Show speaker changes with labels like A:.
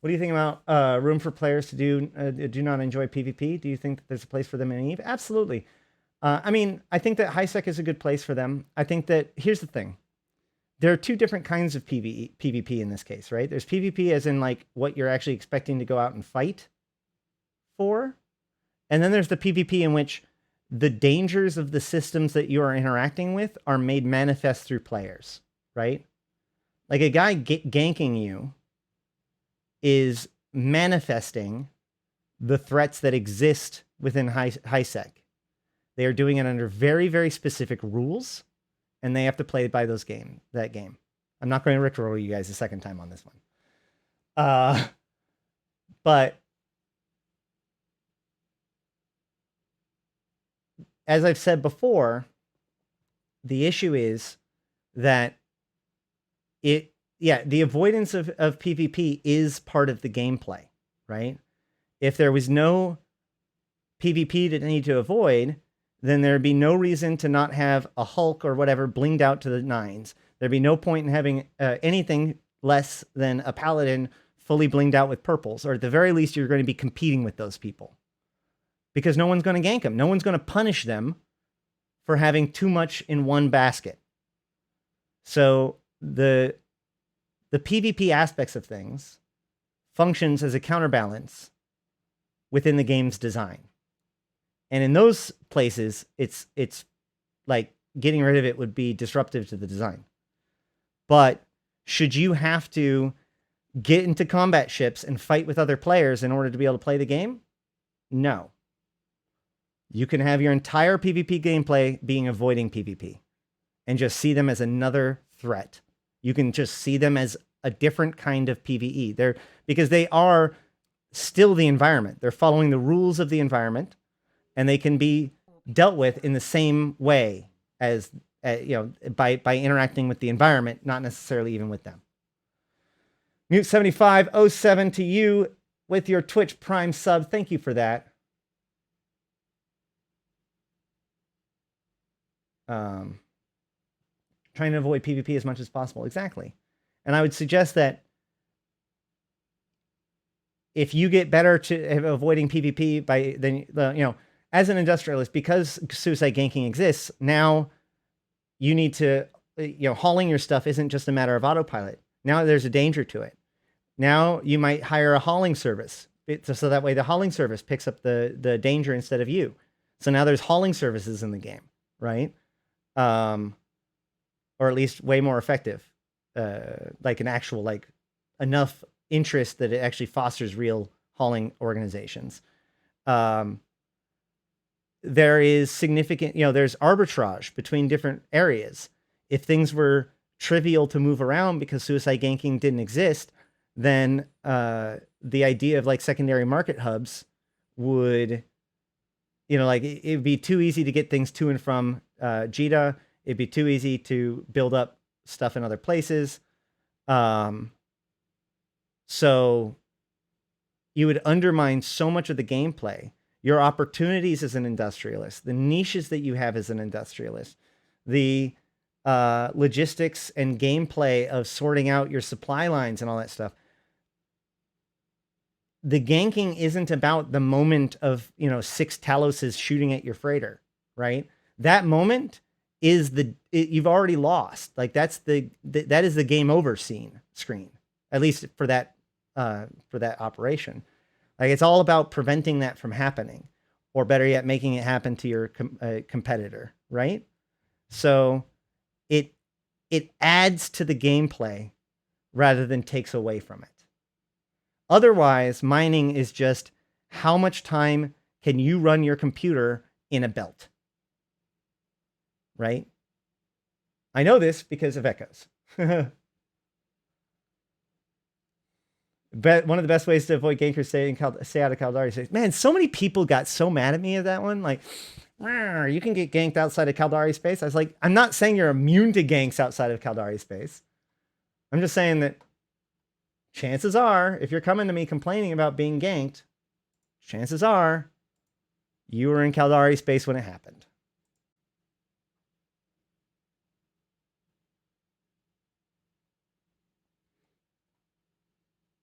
A: What do you think about room for players to do not enjoy PvP? Do you think that there's a place for them in Eve? Absolutely. I mean, I think that HiSec is a good place for them. I think that here's the thing. There are two different kinds of PvP in this case, right? There's PvP as in like what you're actually expecting to go out and fight for. And then there's the PvP in which the dangers of the systems that you are interacting with are made manifest through players, right? Like a guy ganking you is manifesting the threats that exist within HiSec. They are doing it under very, very specific rules, and they have to play by that game. I'm not going to rickroll you guys a second time on this one. But as I've said before, the issue is that the avoidance of PvP is part of the gameplay, right? If there was no PvP to need to avoid, then there'd be no reason to not have a Hulk or whatever blinged out to the nines. There'd be no point in having anything less than a Paladin fully blinged out with purples, or at the very least, you're going to be competing with those people. Because no one's going to gank them. No one's going to punish them for having too much in one basket. So the PvP aspects of things functions as a counterbalance within the game's design. And in those places, it's like getting rid of it would be disruptive to the design. But should you have to get into combat ships and fight with other players in order to be able to play the game? No. You can have your entire PvP gameplay being avoiding PvP and just see them as another threat. You can just see them as a different kind of PvE. Because they are still the environment. They're following the rules of the environment, and they can be dealt with in the same way as by interacting with the environment, not necessarily even with them. Mute7507 to you with your Twitch Prime sub. Thank you for that. Trying to avoid PvP as much as possible. Exactly. And I would suggest that if you get better to avoiding PvP as an industrialist, because suicide ganking exists, now you need to, hauling your stuff isn't just a matter of autopilot. Now there's a danger to it. Now you might hire a hauling service, so that way the hauling service picks up the danger instead of you. So now there's hauling services in the game, right? Or at least way more effective, like an actual, enough interest that it actually fosters real hauling organizations. There is significant, there's arbitrage between different areas. If things were trivial to move around because suicide ganking didn't exist, then the idea of secondary market hubs would, it'd be too easy to get things to and from Jita. It'd be too easy to build up stuff in other places. So you would undermine so much of the gameplay, your opportunities as an industrialist, the niches that you have as an industrialist, the logistics and gameplay of sorting out your supply lines and all that stuff. The ganking isn't about the moment of, 6 Taloses shooting at your freighter, right? That moment is you've already lost. That is the game over screen, at least for that operation. It's all about preventing that from happening, or better yet, making it happen to your competitor, right? So it adds to the gameplay rather than takes away from it. Otherwise, mining is just how much time can you run your computer in a belt, right? I know this because of echoes. But one of the best ways to avoid gankers stay out of Caldari space. Man, so many people got so mad at me at that one. You can get ganked outside of Caldari space. I was like, I'm not saying you're immune to ganks outside of Caldari space. I'm just saying that chances are, if you're coming to me complaining about being ganked, chances are you were in Caldari space when it happened.